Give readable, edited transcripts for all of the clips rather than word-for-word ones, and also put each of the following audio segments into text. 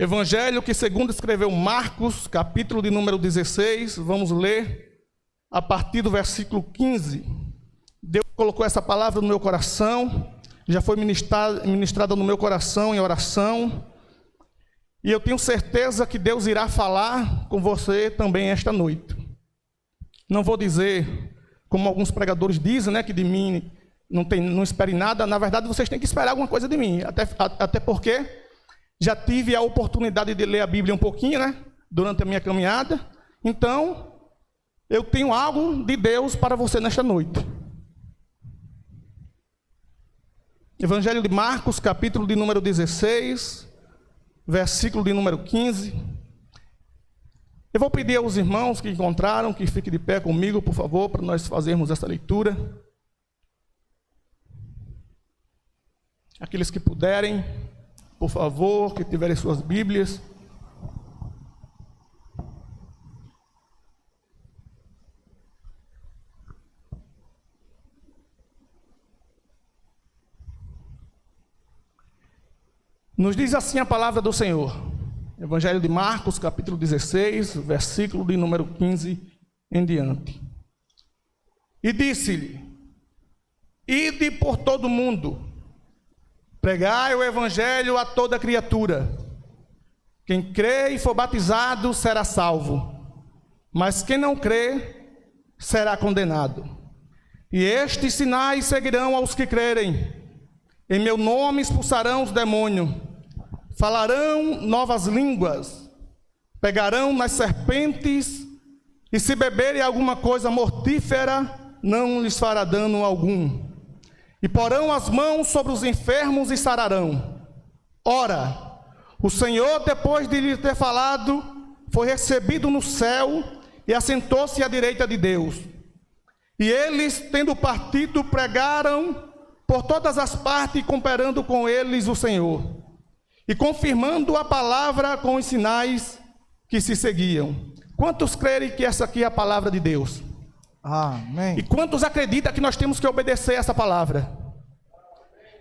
Evangelho que segundo escreveu Marcos, capítulo de número 16, vamos ler a partir do versículo 15. Deus colocou essa palavra no meu coração, já foi ministrada no meu coração em oração, e eu tenho certeza que Deus irá falar com você também esta noite. Não vou dizer, como alguns pregadores dizem, que de mim não espere nada. Na verdade, vocês têm que esperar alguma coisa de mim, até porque já tive a oportunidade de ler a Bíblia um pouquinho, durante a minha caminhada. Então, eu tenho algo de Deus para você nesta noite. Evangelho de Marcos, capítulo de número 16, versículo de número 15. Eu vou pedir aos irmãos que encontraram, que fiquem de pé comigo, por favor, para nós fazermos essa leitura. Aqueles que puderem, por favor, que tiverem suas Bíblias. Nos diz assim a palavra do Senhor. Evangelho de Marcos, capítulo 16, versículo de número 15 em diante. E disse-lhe: Ide por todo o mundo, pregai o evangelho a toda criatura. Quem crê e for batizado será salvo, mas quem não crê será condenado. E estes sinais seguirão aos que crerem: em meu nome expulsarão os demônios, falarão novas línguas, pegarão nas serpentes, e se beberem alguma coisa mortífera, não lhes fará dano algum. E porão as mãos sobre os enfermos e sararão. Ora, o Senhor, depois de lhe ter falado, foi recebido no céu e assentou-se à direita de Deus. E eles, tendo partido, pregaram por todas as partes, comparando com eles o Senhor, e confirmando a palavra com os sinais que se seguiam. Quantos creem que essa aqui é a palavra de Deus? Amém. E quantos acreditam que nós temos que obedecer essa palavra?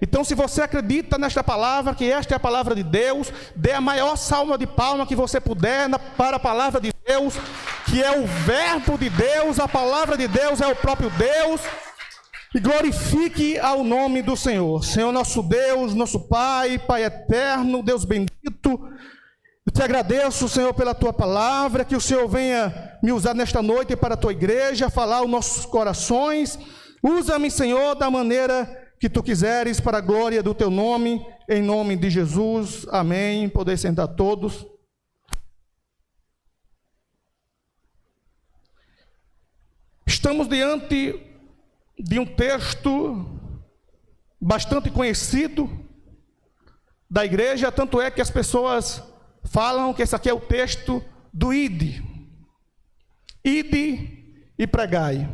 Então, se você acredita nesta palavra, que esta é a palavra de Deus, dê a maior salva de palma que você puder para a palavra de Deus, que é o verbo de Deus, a palavra de Deus é o próprio Deus. E glorifique ao nome do Senhor. Senhor nosso Deus, nosso Pai, Pai eterno, Deus bendito, eu te agradeço, Senhor, pela tua palavra, que o Senhor venha me usar nesta noite para a tua igreja, falar aos nossos corações. Usa-me, Senhor, da maneira que tu quiseres, para a glória do teu nome, em nome de Jesus. Amém. Podeis sentar todos. Estamos diante de um texto bastante conhecido da igreja, tanto é que as pessoas falam que esse aqui é o texto do Ide. Ide e pregai.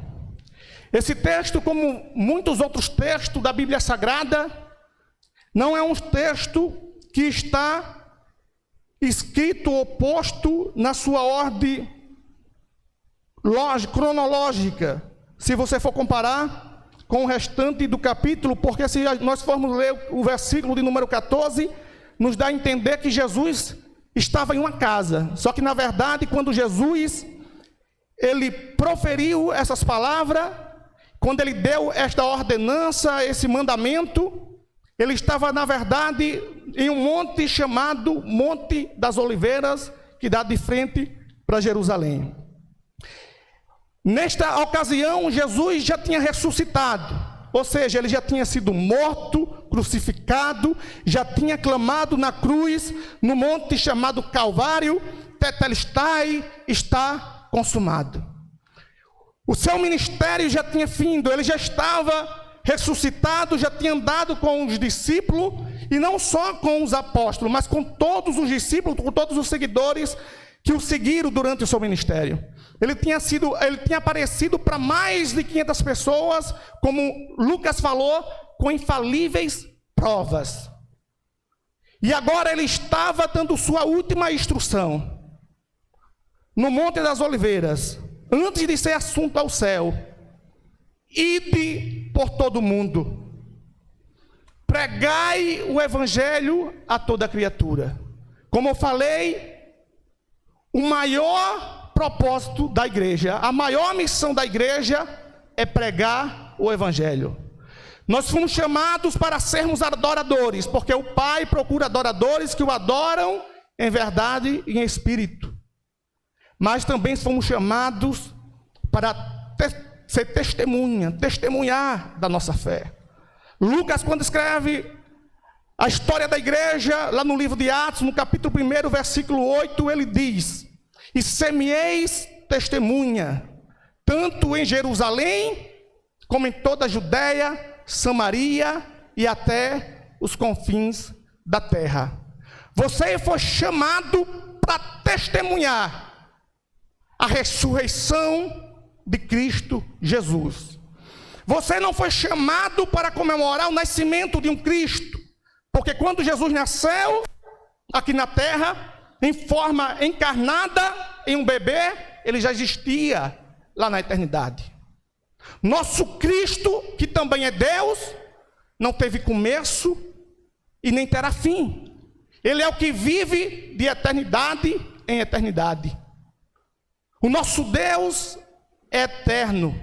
Esse texto, como muitos outros textos da Bíblia Sagrada, não é um texto que está escrito ou posto na sua ordem cronológica, se você for comparar com o restante do capítulo, porque se nós formos ler o versículo de número 14, nos dá a entender que Jesus estava em uma casa. Só que, na verdade, quando Jesus ele proferiu essas palavras, quando ele deu esta ordenança, esse mandamento, ele estava, na verdade, em um monte chamado Monte das Oliveiras, que dá de frente para Jerusalém. Nesta ocasião, Jesus já tinha ressuscitado, ou seja, ele já tinha sido morto, crucificado, já tinha clamado na cruz, no monte chamado Calvário: Tetelestai, está consumado. O seu ministério já tinha findo, ele já estava ressuscitado, já tinha andado com os discípulos, e não só com os apóstolos, mas com todos os discípulos, com todos os seguidores que o seguiram durante o seu ministério. Ele tinha aparecido para mais de 500 pessoas, como Lucas falou, com infalíveis provas. E agora ele estava dando sua última instrução no Monte das Oliveiras, antes de ser assunto ao céu: ide por todo o mundo, pregai o evangelho a toda criatura. Como eu falei, o maior propósito da igreja, a maior missão da igreja é pregar o evangelho. Nós fomos chamados para sermos adoradores, porque o Pai procura adoradores que o adoram em verdade e em espírito. Mas também fomos chamados para ser testemunhar da nossa fé. Lucas, quando escreve a história da igreja, lá no livro de Atos, no capítulo 1, versículo 8, ele diz: e semieis testemunha, tanto em Jerusalém, como em toda a Judéia, Samaria e até os confins da terra. Você foi chamado para testemunhar a ressurreição de Cristo Jesus. Você não foi chamado para comemorar o nascimento de um Cristo, porque quando Jesus nasceu aqui na terra, em forma encarnada, em um bebê, ele já existia lá na eternidade. Nosso Cristo, que também é Deus, não teve começo e nem terá fim. Ele é o que vive de eternidade em eternidade. O nosso Deus é eterno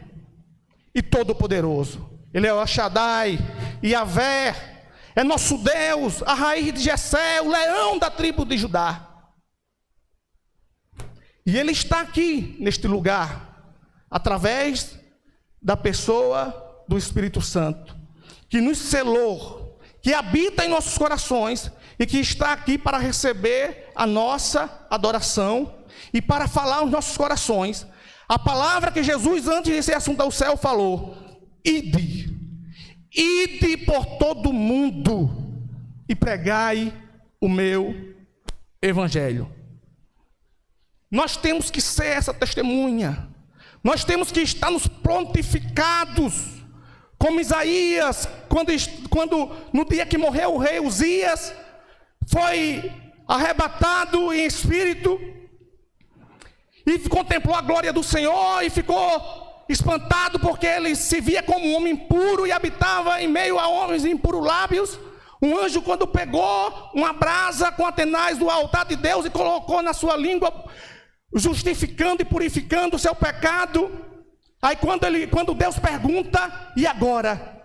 e todo-poderoso. Ele é o Shaddai, Yahvé, é nosso Deus, a raiz de Jessé, o leão da tribo de Judá. E Ele está aqui, neste lugar, através da pessoa do Espírito Santo, que nos selou, que habita em nossos corações e que está aqui para receber a nossa adoração e para falar aos nossos corações a palavra que Jesus, antes de ser assunto ao céu, falou: ide por todo mundo e pregai o meu evangelho. Nós temos que ser essa testemunha. Nós temos que estar nos prontificados, como Isaías, quando no dia que morreu o rei Uzias, foi arrebatado em espírito e contemplou a glória do Senhor e ficou espantado porque ele se via como um homem puro e habitava em meio a homens impuros lábios. Um anjo, quando pegou uma brasa com a tenaz do altar de Deus e colocou na sua língua, justificando e purificando o seu pecado. Aí quando Deus pergunta: e agora?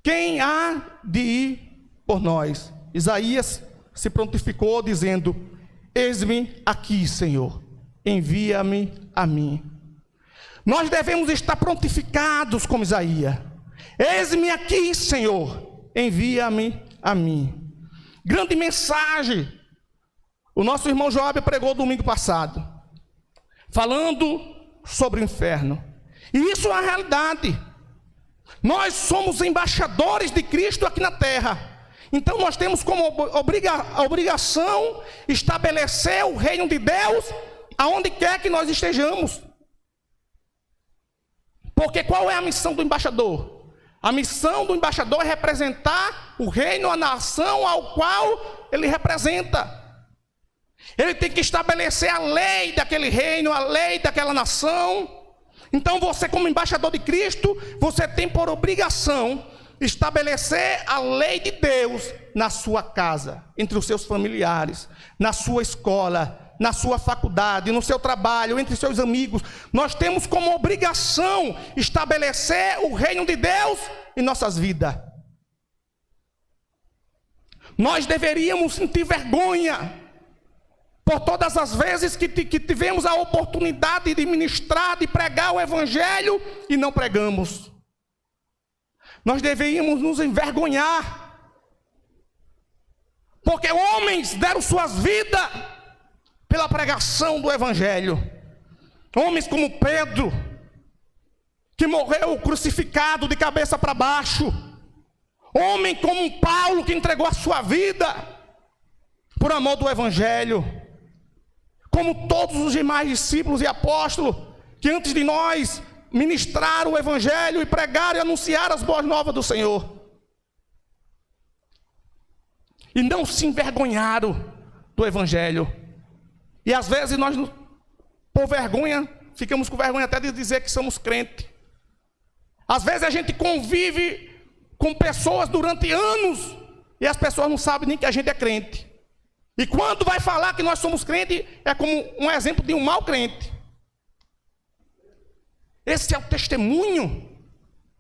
Quem há de ir por nós? Isaías se prontificou dizendo: eis-me aqui, Senhor, envia-me a mim. Nós devemos estar prontificados como Isaías. Eis-me aqui, Senhor, envia-me a mim. Grande mensagem. O nosso irmão Joab pregou domingo passado, falando sobre o inferno. E isso é a realidade. Nós somos embaixadores de Cristo aqui na terra. Então nós temos como obrigação estabelecer o reino de Deus aonde quer que nós estejamos. Porque qual é a missão do embaixador? A missão do embaixador é representar o reino, a nação ao qual ele representa. Ele tem que estabelecer a lei daquele reino, a lei daquela nação. Então você, como embaixador de Cristo, você tem por obrigação estabelecer a lei de Deus na sua casa, entre os seus familiares, na sua escola, na sua faculdade, no seu trabalho, entre seus amigos. Nós temos como obrigação estabelecer o reino de Deus em nossas vidas. Nós deveríamos sentir vergonha por todas as vezes que tivemos a oportunidade de ministrar, de pregar o evangelho e não pregamos. Nós deveríamos nos envergonhar, porque homens deram suas vidas pela pregação do evangelho. Homens como Pedro, que morreu crucificado de cabeça para baixo. Homem como Paulo, que entregou a sua vida por amor do evangelho. Como todos os demais discípulos e apóstolos que antes de nós ministraram o evangelho e pregaram e anunciaram as boas novas do Senhor. E não se envergonharam do evangelho. E às vezes nós, por vergonha, ficamos com vergonha até de dizer que somos crentes. Às vezes a gente convive com pessoas durante anos e as pessoas não sabem nem que a gente é crente. E quando vai falar que nós somos crentes, é como um exemplo de um mau crente. Esse é o testemunho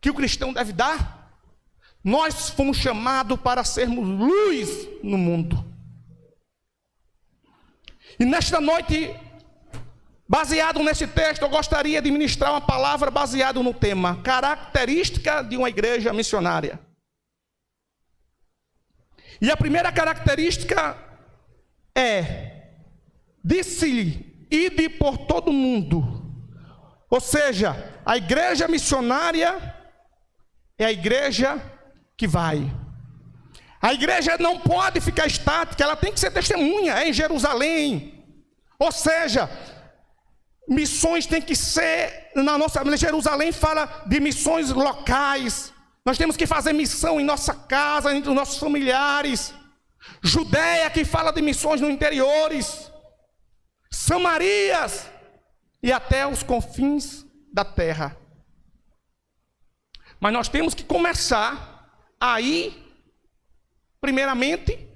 que o cristão deve dar. Nós fomos chamados para sermos luz no mundo. E nesta noite, baseado nesse texto, eu gostaria de ministrar uma palavra baseada no tema característica de uma igreja missionária. E a primeira característica é: disse-lhe, ide por todo o mundo. Ou seja, a igreja missionária é a igreja que vai. A igreja não pode ficar estática, ela tem que ser testemunha, é em Jerusalém. Ou seja, missões tem que ser, Jerusalém fala de missões locais. Nós temos que fazer missão em nossa casa, entre os nossos familiares. Judeia, que fala de missões no interiores. Samarias e até os confins da terra. Mas nós temos que começar a ir, primeiramente,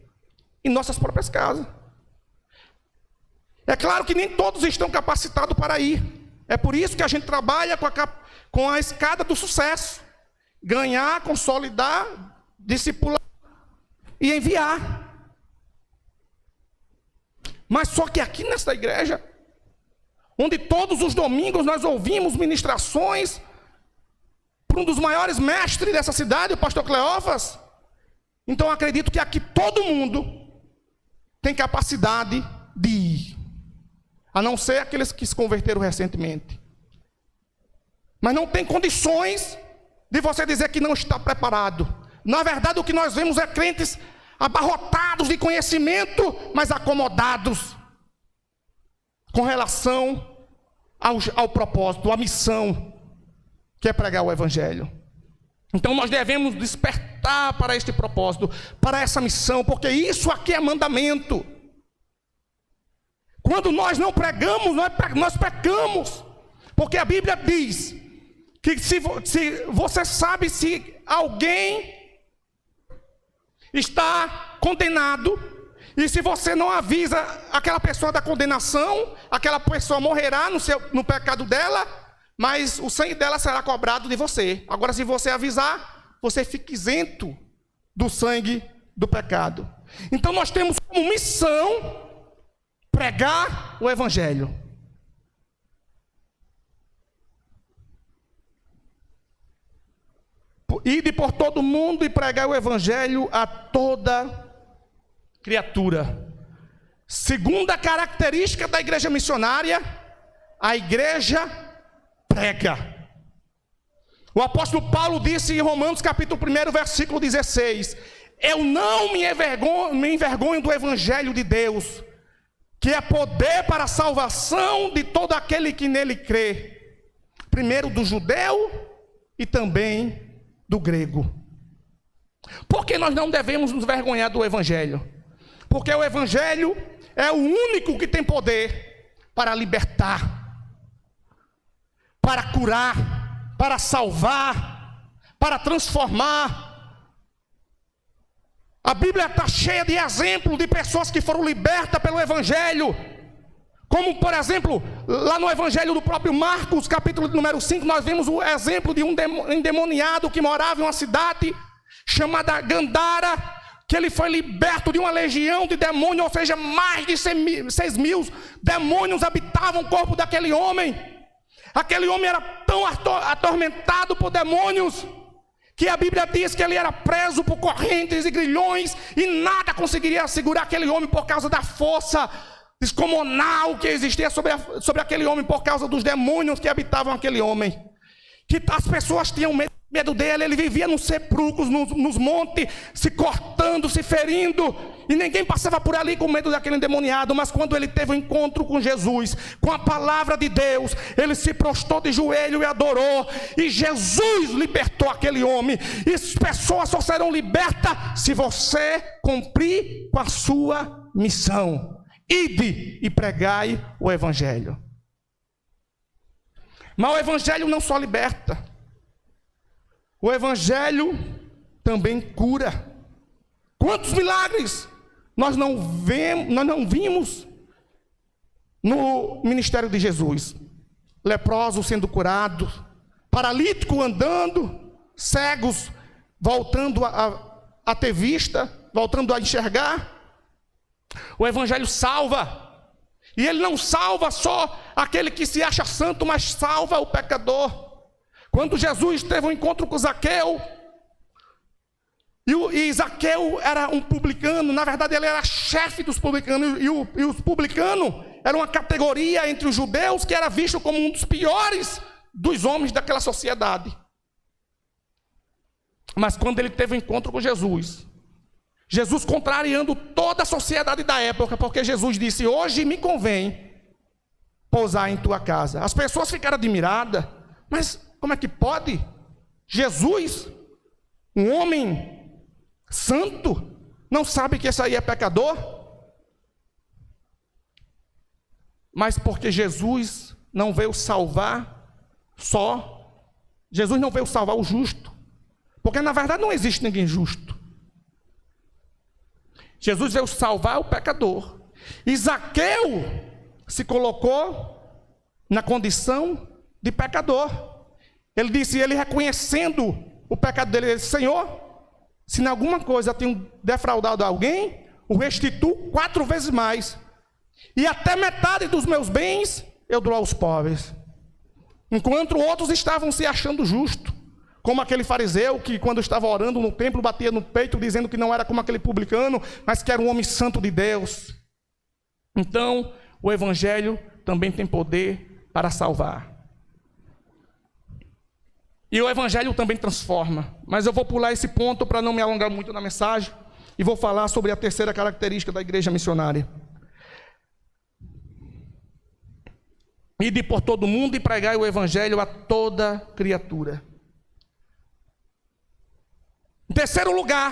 em nossas próprias casas. É claro que nem todos estão capacitados para ir. É por isso que a gente trabalha com a escada do sucesso. Ganhar, consolidar, discipular e enviar. Mas só que aqui nesta igreja, onde todos os domingos nós ouvimos ministrações por um dos maiores mestres dessa cidade, o pastor Cleófas, então eu acredito que aqui todo mundo tem capacidade de ir, a não ser aqueles que se converteram recentemente. Mas não tem condições de você dizer que não está preparado. Na verdade, o que nós vemos é crentes abarrotados de conhecimento, mas acomodados com relação ao propósito, à missão, que é pregar o evangelho. Então nós devemos despertar para este propósito, para essa missão, porque isso aqui é mandamento. Quando nós não pregamos, nós pecamos, porque a Bíblia diz que se você sabe se alguém está condenado, e se você não avisa aquela pessoa da condenação, aquela pessoa morrerá no pecado dela, mas o sangue dela será cobrado de você. Agora, se você avisar, você fica isento do sangue do pecado. Então nós temos como missão pregar o evangelho. Ide por todo mundo e pregar o evangelho a toda criatura. Segunda característica da igreja missionária, a igreja prega. O apóstolo Paulo disse em Romanos capítulo 1, versículo 16: eu não me envergonho do evangelho de Deus, que é poder para a salvação de todo aquele que nele crê, primeiro do judeu e também do grego. Por que nós não devemos nos envergonhar do evangelho? Porque o evangelho é o único que tem poder para libertar, para curar, para salvar, para transformar. A Bíblia está cheia de exemplos de pessoas que foram libertas pelo evangelho. Como, por exemplo, lá no evangelho do próprio Marcos, capítulo número 5, nós vemos o exemplo de um endemoniado que morava em uma cidade chamada Gandara, que ele foi liberto de uma legião de demônios, ou seja, mais de 6 mil demônios habitavam o corpo daquele homem. Aquele homem era tão atormentado por demônios, que a Bíblia diz que ele era preso por correntes e grilhões, e nada conseguiria segurar aquele homem por causa da força descomunal que existia sobre aquele homem, por causa dos demônios que habitavam aquele homem. Que as pessoas tinham medo dele, ele vivia nos sepulcros, nos montes, se cortando, se ferindo, e ninguém passava por ali com medo daquele endemoniado. Mas quando ele teve um encontro com Jesus, com a palavra de Deus, ele se prostrou de joelho e adorou, e Jesus libertou aquele homem. E as pessoas só serão libertas se você cumprir com a sua missão. Ide e pregai o evangelho. Mas o evangelho não só liberta, o evangelho também cura. Quantos milagres nós não vimos no ministério de Jesus leprosos sendo curados, paralítico andando, cegos voltando a ter vista, voltando a enxergar. O evangelho salva. E ele não salva só aquele que se acha santo, mas salva o pecador. Quando Jesus teve um encontro com Zaqueu, e Zaqueu era um publicano, na verdade ele era chefe dos publicanos, e os publicanos eram uma categoria entre os judeus que era visto como um dos piores dos homens daquela sociedade. Mas quando ele teve um encontro com Jesus, Jesus contrariando toda a sociedade da época, porque Jesus disse: hoje me convém pousar em tua casa. As pessoas ficaram admiradas, mas como é que pode? Jesus, um homem santo, não sabe que esse aí é pecador? Mas porque Jesus não veio salvar Jesus não veio salvar o justo, porque na verdade não existe ninguém justo. Jesus veio salvar o pecador. E Zaqueu se colocou na condição de pecador. Ele disse, ele reconhecendo o pecado dele, ele disse: Senhor, se em alguma coisa eu tenho defraudado alguém, o restituo 4 vezes mais. E até metade dos meus bens eu dou aos pobres. Enquanto outros estavam se achando justo, como aquele fariseu que quando estava orando no templo batia no peito dizendo que não era como aquele publicano, mas que era um homem santo de Deus. Então, o evangelho também tem poder para salvar. E o evangelho também transforma. Mas eu vou pular esse ponto para não me alongar muito na mensagem e vou falar sobre a terceira característica da igreja missionária. Ide por todo o mundo e pregai o evangelho a toda criatura. Em terceiro lugar,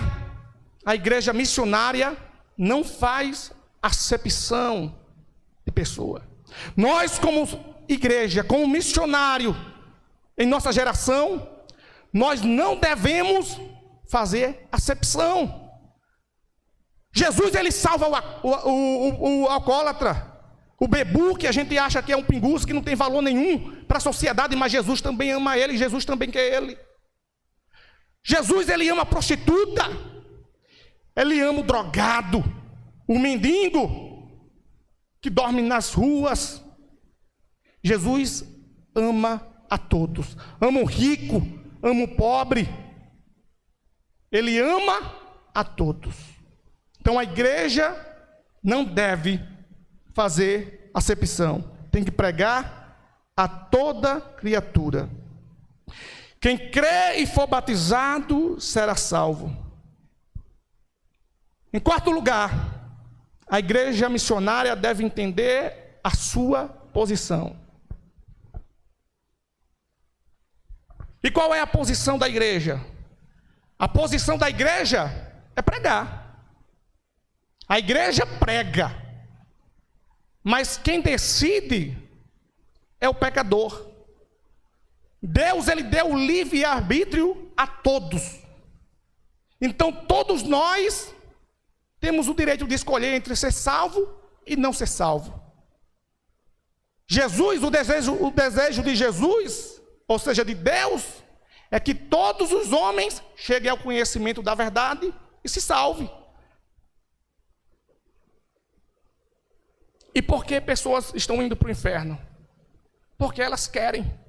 a igreja missionária não faz acepção de pessoa. Nós, como igreja, como missionário, em nossa geração, nós não devemos fazer acepção. Jesus, ele salva o alcoólatra, o bebu, que a gente acha que é um pinguço, que não tem valor nenhum para a sociedade, mas Jesus também ama ele, Jesus também quer ele. Jesus, ele ama a prostituta, ele ama o drogado, o mendigo que dorme nas ruas. Jesus ama a todos, ama o rico, ama o pobre, ele ama a todos. Então a igreja não deve fazer acepção, tem que pregar a toda criatura. Quem crê e for batizado será salvo. Em quarto lugar, a igreja missionária deve entender a sua posição. E qual é a posição da igreja? A posição da igreja é pregar. A igreja prega, mas quem decide é o pecador. Deus, ele deu o livre-arbítrio a todos. Então todos nós temos o direito de escolher entre ser salvo e não ser salvo. Jesus, o desejo de Jesus, ou seja, de Deus, é que todos os homens cheguem ao conhecimento da verdade e se salvem. E por que pessoas estão indo para o inferno? Porque elas querem.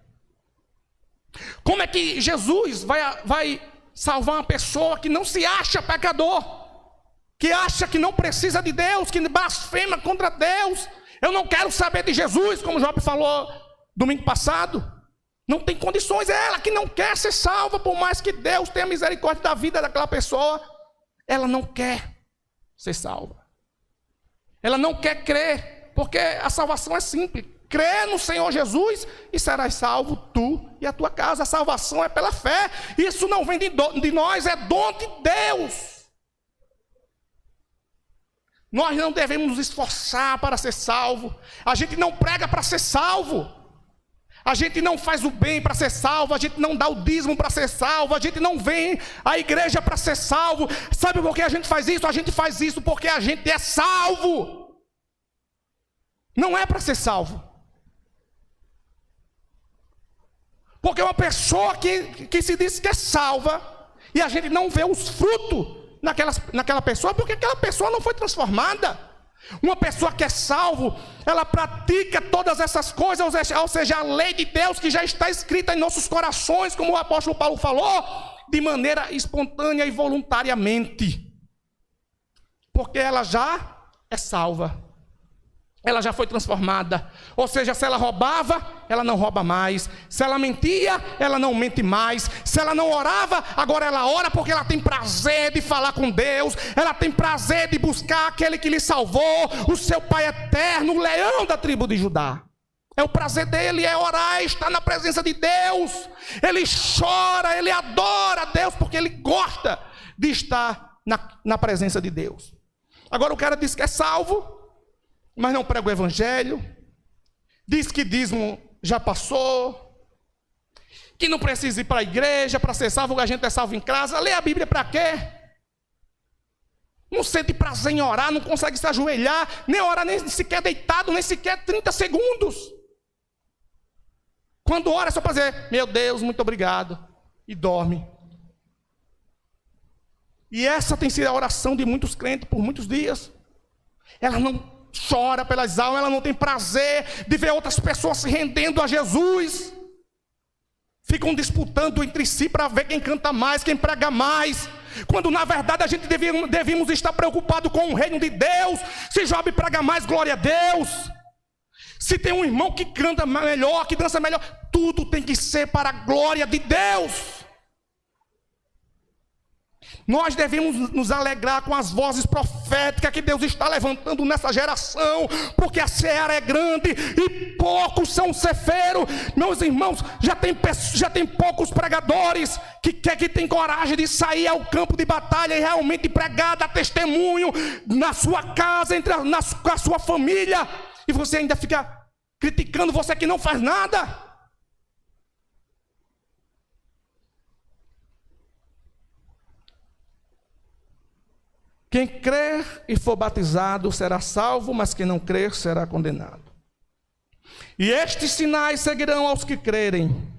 Como é que Jesus vai salvar uma pessoa que não se acha pecador, que acha que não precisa de Deus, que blasfema contra Deus? Eu não quero saber de Jesus, como o Job falou domingo passado. Não tem condições, é ela que não quer ser salva, por mais que Deus tenha misericórdia da vida daquela pessoa, ela não quer ser salva. Ela não quer crer, porque a salvação é simples. Crê no Senhor Jesus e serás salvo tu e a tua casa. A salvação é pela fé. Isso não vem de nós, é dom de Deus. Nós não devemos nos esforçar para ser salvo. A gente não prega para ser salvo. A gente não faz o bem para ser salvo, a gente não dá o dízimo para ser salvo, a gente não vem à igreja para ser salvo. Sabe por que a gente faz isso? A gente faz isso porque a gente é salvo. Não é para ser salvo. Porque uma pessoa que se diz que é salva, e a gente não vê os frutos naquela pessoa, porque aquela pessoa não foi transformada. Uma pessoa que é salvo, ela pratica todas essas coisas, ou seja, a lei de Deus que já está escrita em nossos corações, como o apóstolo Paulo falou, de maneira espontânea e voluntariamente. Porque ela já é salva. Ela já foi transformada. Ou seja, se ela roubava, ela não rouba mais. Se ela mentia, ela não mente mais. Se ela não orava, agora ela ora porque ela tem prazer de falar com Deus. Ela tem prazer de buscar aquele que lhe salvou, o seu Pai eterno, o leão da tribo de Judá. É o prazer dele, é orar, é estar na presença de Deus. Ele chora, ele adora a Deus porque ele gosta de estar na presença de Deus. Agora o cara diz que é salvo, mas não prega o evangelho, diz que dízimo já passou, que não precisa ir para a igreja para ser salvo, a gente é salvo em casa. Lê a Bíblia para quê? Não sente prazer em orar, não consegue se ajoelhar, nem orar nem sequer deitado, nem sequer 30 segundos. Quando ora é só para dizer, meu Deus, muito obrigado, e dorme. E essa tem sido a oração de muitos crentes por muitos dias. Ela não chora pelas almas, ela não tem prazer de ver outras pessoas se rendendo a Jesus. Ficam disputando entre si para ver quem canta mais, quem prega mais, quando na verdade a gente devíamos estar preocupado com o reino de Deus. Se Job prega mais, glória a Deus. Se tem um irmão que canta melhor, que dança melhor, tudo tem que ser para a glória de Deus. Nós devemos nos alegrar com as vozes proféticas que Deus está levantando nessa geração, porque a seara é grande e poucos são cefeiros. Meus irmãos, já tem poucos pregadores que tem coragem de sair ao campo de batalha e realmente pregar, dar testemunho na sua casa, com a sua família, e você ainda fica criticando você que não faz nada. Quem crer e for batizado será salvo, mas quem não crer será condenado. E estes sinais seguirão aos que crerem.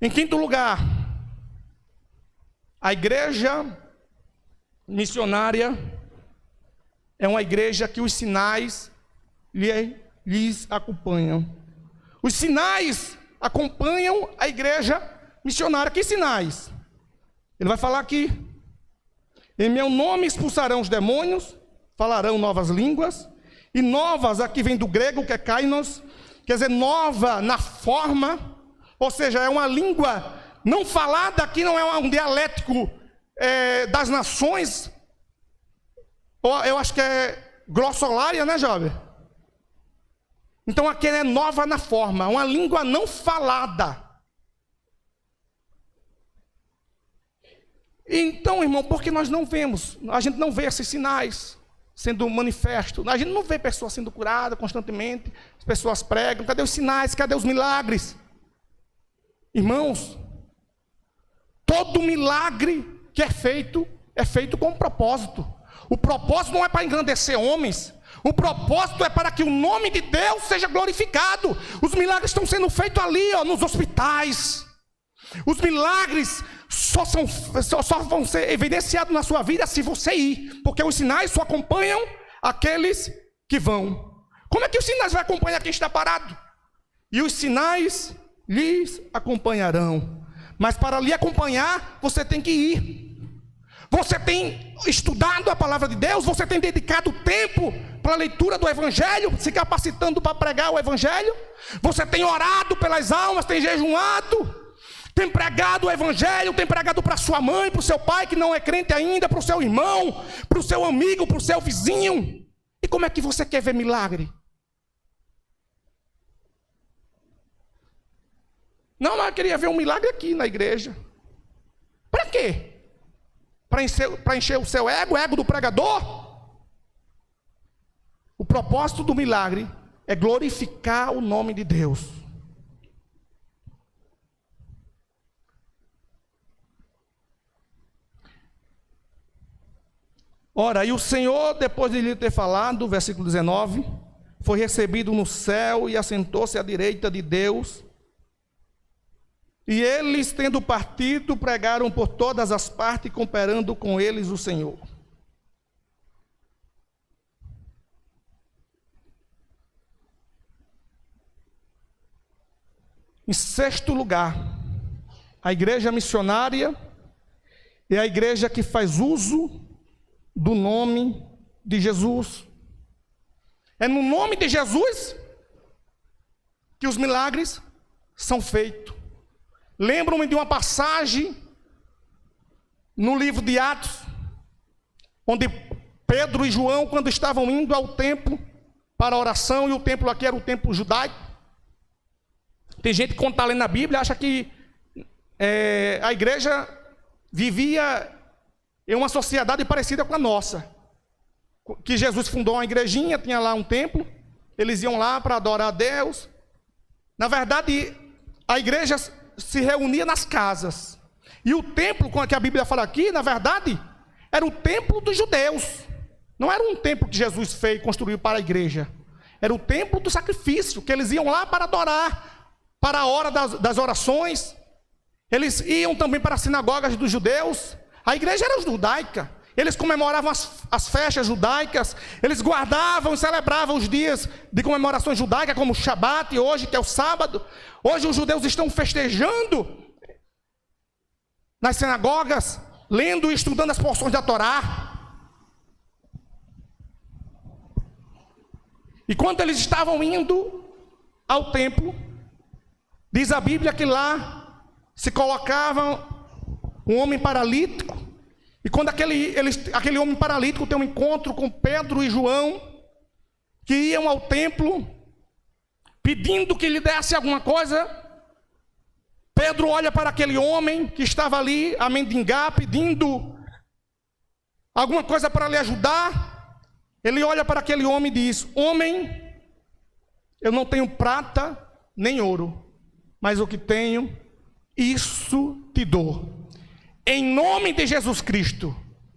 Em quinto lugar, a igreja missionária é uma igreja que os sinais lhes acompanham. Os sinais acompanham a igreja missionária. Que sinais? Ele vai falar aqui, em meu nome expulsarão os demônios, falarão novas línguas, e novas aqui vem do grego, que é kainos, quer dizer, nova na forma, ou seja, é uma língua não falada, aqui não é um dialético das nações, eu acho que é glossolária, né, jovem? Então aqui é nova na forma, uma língua não falada. Então, irmão, porque nós não vemos, a gente não vê esses sinais sendo manifestos, a gente não vê pessoas sendo curadas constantemente, as pessoas pregam, cadê os sinais, cadê os milagres? Irmãos, todo milagre que é feito com um propósito. O propósito não é para engrandecer homens, o propósito é para que o nome de Deus seja glorificado. Os milagres estão sendo feitos ali, nos hospitais. Os milagres só vão ser evidenciados na sua vida se você ir, porque os sinais só acompanham aqueles que vão. Como é que os sinais vão acompanhar quem está parado? E os sinais lhes acompanharão. Mas para lhe acompanhar, você tem que ir. Você tem estudado a palavra de Deus, você tem dedicado tempo para a leitura do Evangelho, se capacitando para pregar o Evangelho. Você tem orado pelas almas, tem jejuado, tem pregado o Evangelho, tem pregado para sua mãe, para o seu pai que não é crente ainda, para o seu irmão, para o seu amigo, para o seu vizinho. E como é que você quer ver milagre? Não, mas eu queria ver um milagre aqui na igreja. Para quê? Para encher o seu o ego do pregador? O propósito do milagre é glorificar o nome de Deus. Ora, e o Senhor, depois de lhe ter falado, versículo 19, foi recebido no céu e assentou-se à direita de Deus. E eles, tendo partido, pregaram por todas as partes, cooperando com eles o Senhor. Em sexto lugar, a igreja missionária é a igreja que faz uso do nome de Jesus. É no nome de Jesus que os milagres são feitos. Lembro-me de uma passagem no livro de Atos, onde Pedro e João, quando estavam indo ao templo para a oração, e o templo aqui era o templo judaico. Tem gente que, quando está lendo a Bíblia, acha que a igreja vivia em uma sociedade parecida com a nossa. Que Jesus fundou uma igrejinha, tinha lá um templo, eles iam lá para adorar a Deus. Na verdade, a igreja se reunia nas casas. E o templo, com que a Bíblia fala aqui, na verdade, era o templo dos judeus. Não era um templo que Jesus fez, construiu para a igreja. Era o templo do sacrifício, que eles iam lá para adorar, para a hora das orações. Eles iam também para as sinagogas dos judeus. A igreja era judaica. Eles comemoravam as festas judaicas. Eles guardavam e celebravam os dias de comemorações judaicas, como o Shabat, hoje, que é o sábado. Hoje os judeus estão festejando nas sinagogas, lendo e estudando as porções da Torá. E quando eles estavam indo ao templo, diz a Bíblia que lá se colocava um homem paralítico. E quando aquele homem paralítico tem um encontro com Pedro e João, que iam ao templo pedindo que lhe desse alguma coisa, Pedro olha para aquele homem que estava ali a mendigar, pedindo alguma coisa para lhe ajudar. Ele olha para aquele homem e diz: homem, eu não tenho prata nem ouro, mas o que tenho, isso te dou. Em nome de Jesus Cristo,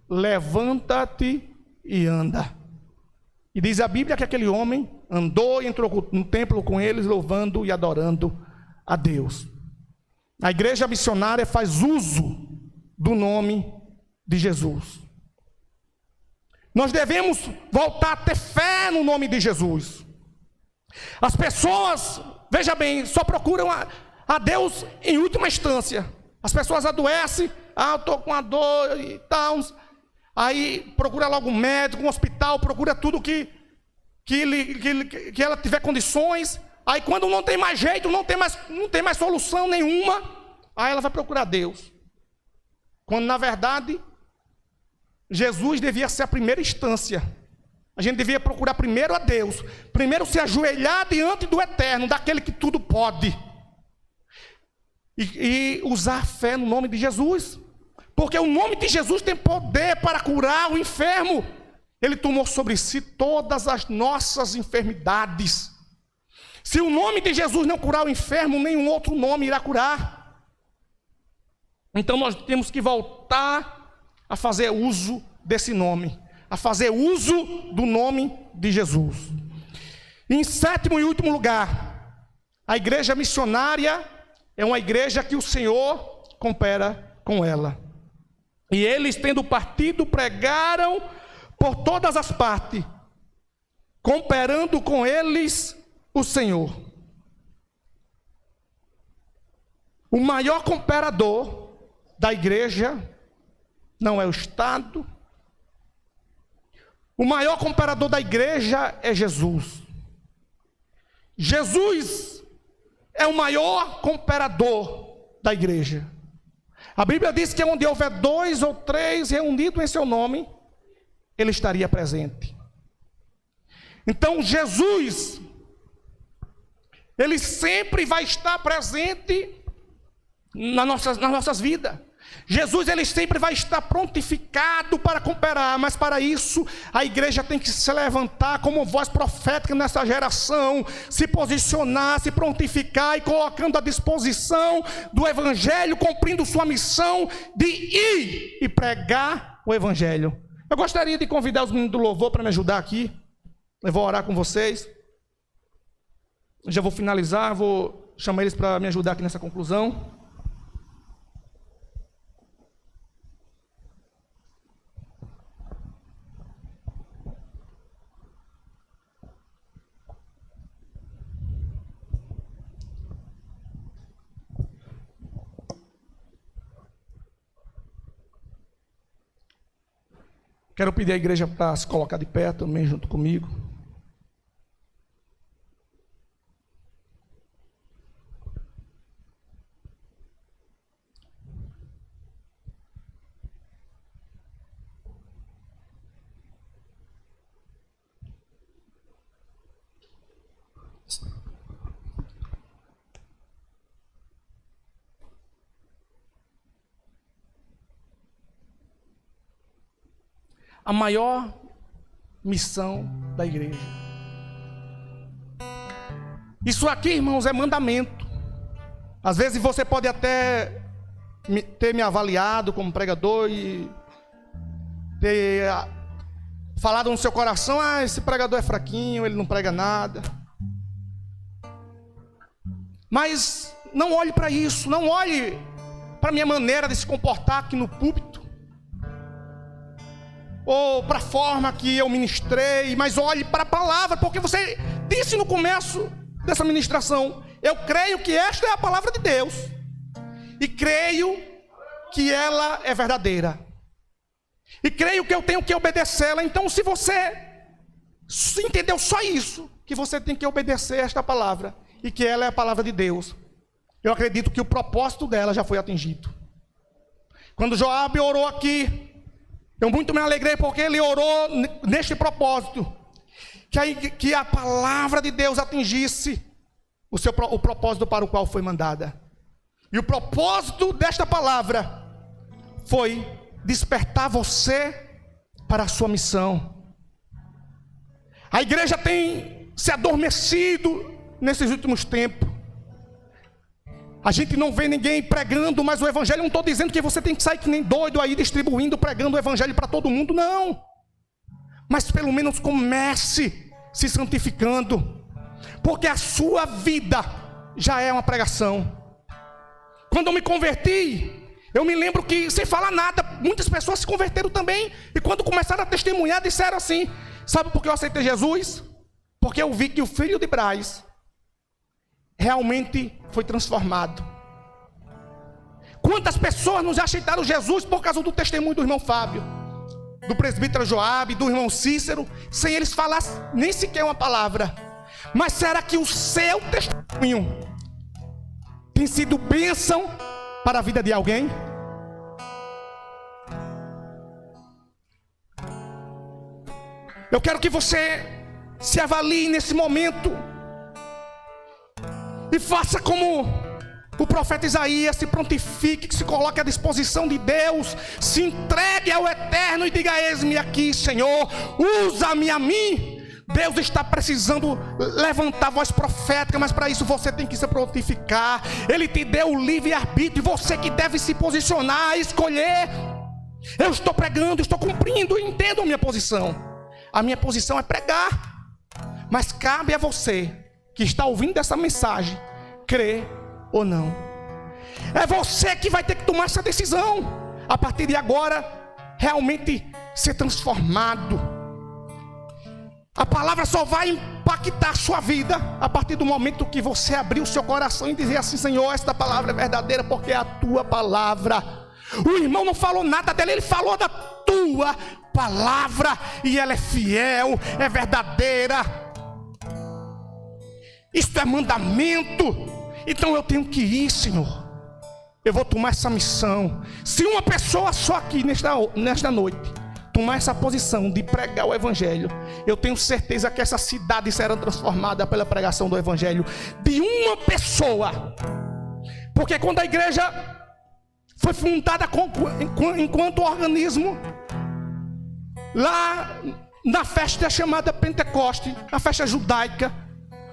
levanta-te e anda. E diz a Bíblia que aquele homem andou e entrou no templo com eles, louvando e adorando a Deus. A igreja missionária faz uso do nome de Jesus. Nós devemos voltar a ter fé no nome de Jesus. As pessoas, veja bem, só procuram a Deus em última instância. As pessoas adoecem, eu estou com a dor e tal. Aí procura logo um médico, um hospital, procura tudo que ela tiver condições. Aí quando não tem mais jeito, não tem mais solução nenhuma, aí ela vai procurar Deus. Quando na verdade, Jesus devia ser a primeira instância. A gente devia procurar primeiro a Deus. Primeiro se ajoelhar diante do Eterno, daquele que tudo pode. E usar fé no nome de Jesus. Porque o nome de Jesus tem poder para curar o enfermo. Ele tomou sobre si todas as nossas enfermidades. Se o nome de Jesus não curar o enfermo, nenhum outro nome irá curar. Então nós temos que voltar a fazer uso desse nome, a fazer uso do nome de Jesus. Em sétimo e último lugar, a igreja missionária é uma igreja que o Senhor coopera com ela. E eles, tendo partido, pregaram por todas as partes, cooperando com eles o Senhor. O maior cooperador da igreja não é o Estado. O maior cooperador da igreja é Jesus. Jesus é o maior cooperador da igreja. A Bíblia diz que onde houver 2 ou 3 reunidos em seu nome, ele estaria presente. Então Jesus, ele sempre vai estar presente nas nossas vidas. Jesus, ele sempre vai estar prontificado para cooperar, mas para isso a igreja tem que se levantar como voz profética nessa geração, se posicionar, se prontificar e colocando à disposição do evangelho, cumprindo sua missão de ir e pregar o evangelho. Eu gostaria de convidar os meninos do louvor para me ajudar aqui. Eu vou orar com vocês. Eu já vou finalizar, vou chamar eles para me ajudar aqui nessa conclusão. Quero pedir à igreja para se colocar de pé também junto comigo. A maior missão da igreja. Isso aqui, irmãos, é mandamento. Às vezes você pode até ter me avaliado como pregador e ter falado no seu coração: ah, esse pregador é fraquinho, ele não prega nada. Mas não olhe para isso, não olhe para a minha maneira de se comportar aqui no púlpito, ou para a forma que eu ministrei, mas olhe para a palavra, porque você disse no começo dessa ministração: eu creio que esta é a palavra de Deus, e creio que ela é verdadeira, e creio que eu tenho que obedecê-la. Então, se você entendeu só isso, que você tem que obedecer esta palavra, e que ela é a palavra de Deus, eu acredito que o propósito dela já foi atingido. Quando Joabe orou aqui, eu muito me alegrei, porque ele orou neste propósito, que a palavra de Deus atingisse o propósito para o qual foi mandada. E o propósito desta palavra foi despertar você para a sua missão. A igreja tem se adormecido nesses últimos tempos. A gente não vê ninguém pregando mais o evangelho. Não estou dizendo que você tem que sair que nem doido aí distribuindo, pregando o evangelho para todo mundo, não. Mas pelo menos comece se santificando, porque a sua vida já é uma pregação. Quando eu me converti, eu me lembro que, sem falar nada, muitas pessoas se converteram também, e quando começaram a testemunhar, disseram assim: sabe por que eu aceitei Jesus? Porque eu vi que o filho de Braz realmente foi transformado. Quantas pessoas não já aceitaram Jesus por causa do testemunho do irmão Fábio, do presbítero Joabe, do irmão Cícero, sem eles falar nem sequer uma palavra. Mas será que o seu testemunho tem sido bênção para a vida de alguém? Eu quero que você se avalie nesse momento e faça como o profeta Isaías: se prontifique, se coloque à disposição de Deus, se entregue ao Eterno e diga: eis-me aqui, Senhor, usa-me a mim. Deus está precisando levantar a voz profética, mas para isso você tem que se prontificar. Ele te deu o livre-arbítrio, você que deve se posicionar, escolher. Eu estou pregando, estou cumprindo, entendo a minha posição. A minha posição é pregar, mas cabe a você que está ouvindo essa mensagem crer ou não. É você que vai ter que tomar essa decisão. A partir de agora, realmente ser transformado. A palavra só vai impactar a sua vida a partir do momento que você abrir o seu coração e dizer assim: Senhor, esta palavra é verdadeira, porque é a tua palavra. O irmão não falou nada dele, ele falou da tua palavra, e ela é fiel, é verdadeira. Isto é mandamento. Então eu tenho que ir, Senhor. Eu vou tomar essa missão. Se uma pessoa só aqui nesta noite tomar essa posição de pregar o evangelho, eu tenho certeza que essa cidade será transformada pela pregação do evangelho de uma pessoa. Porque quando a igreja foi fundada enquanto organismo lá na festa chamada Pentecoste, a festa judaica,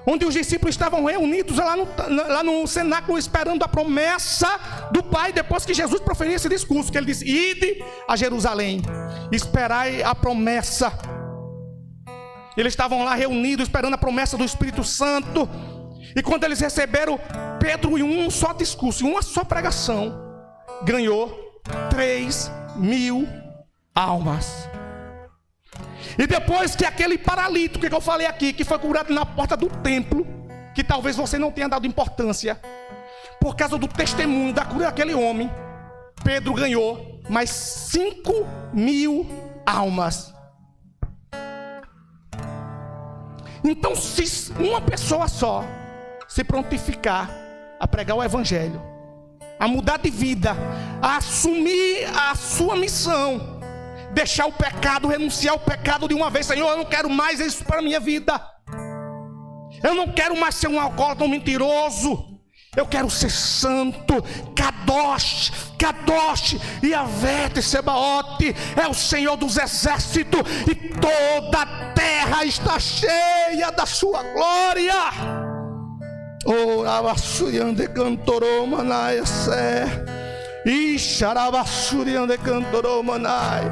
onde os discípulos estavam reunidos lá no cenáculo esperando a promessa do Pai, depois que Jesus proferiu esse discurso, que ele disse: ide a Jerusalém, esperai a promessa. Eles estavam lá reunidos esperando a promessa do Espírito Santo, e quando eles receberam, Pedro, em um só discurso, em uma só pregação, ganhou 3.000 almas. E depois que aquele paralítico que eu falei aqui, que foi curado na porta do templo, que talvez você não tenha dado importância, por causa do testemunho da cura daquele homem, Pedro ganhou mais 5.000 almas. Então, se uma pessoa só se prontificar a pregar o evangelho, a mudar de vida, a assumir a sua missão, deixar o pecado, renunciar ao pecado de uma vez: Senhor, eu não quero mais isso para a minha vida, eu não quero mais ser um alcoólatra, um mentiroso, eu quero ser santo. Kadosh, Kadosh, Yahvé Tsebaote é o Senhor dos exércitos, e toda a terra está cheia da sua glória. Orabassuriande cantorou manai sé, Ixarabassuriande cantorou manai.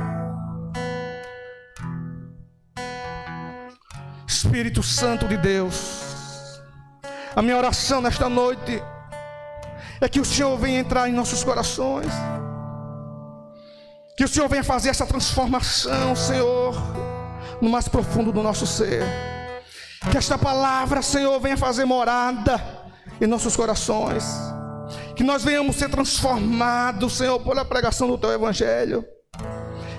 Espírito Santo de Deus, a minha oração nesta noite é que o Senhor venha entrar em nossos corações, que o Senhor venha fazer essa transformação, Senhor, no mais profundo do nosso ser. Que esta palavra, Senhor, venha fazer morada em nossos corações, que nós venhamos ser transformados, Senhor, pela pregação do Teu Evangelho.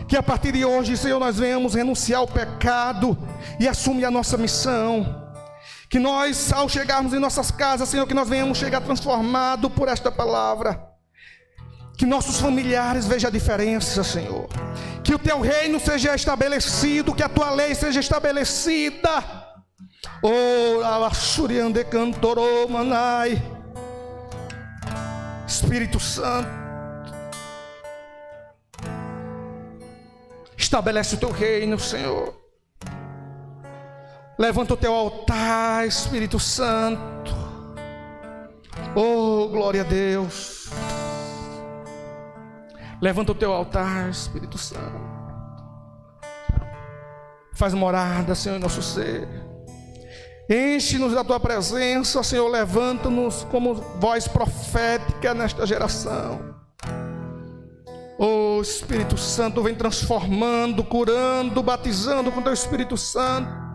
Que a partir de hoje, Senhor, nós venhamos renunciar ao pecado e assumir a nossa missão. Que nós, ao chegarmos em nossas casas, Senhor, que nós venhamos chegar transformados por esta palavra. Que nossos familiares vejam a diferença, Senhor. Que o Teu reino seja estabelecido, que a Tua lei seja estabelecida. Espírito Santo, estabelece o Teu reino, Senhor. Levanta o Teu altar, Espírito Santo. Oh, glória a Deus. Levanta o Teu altar, Espírito Santo. Faz morada, Senhor, em nosso ser. Enche-nos da Tua presença, Senhor. Levanta-nos como voz profética nesta geração. Oh, Espírito Santo, vem transformando, curando, batizando com Teu Espírito Santo.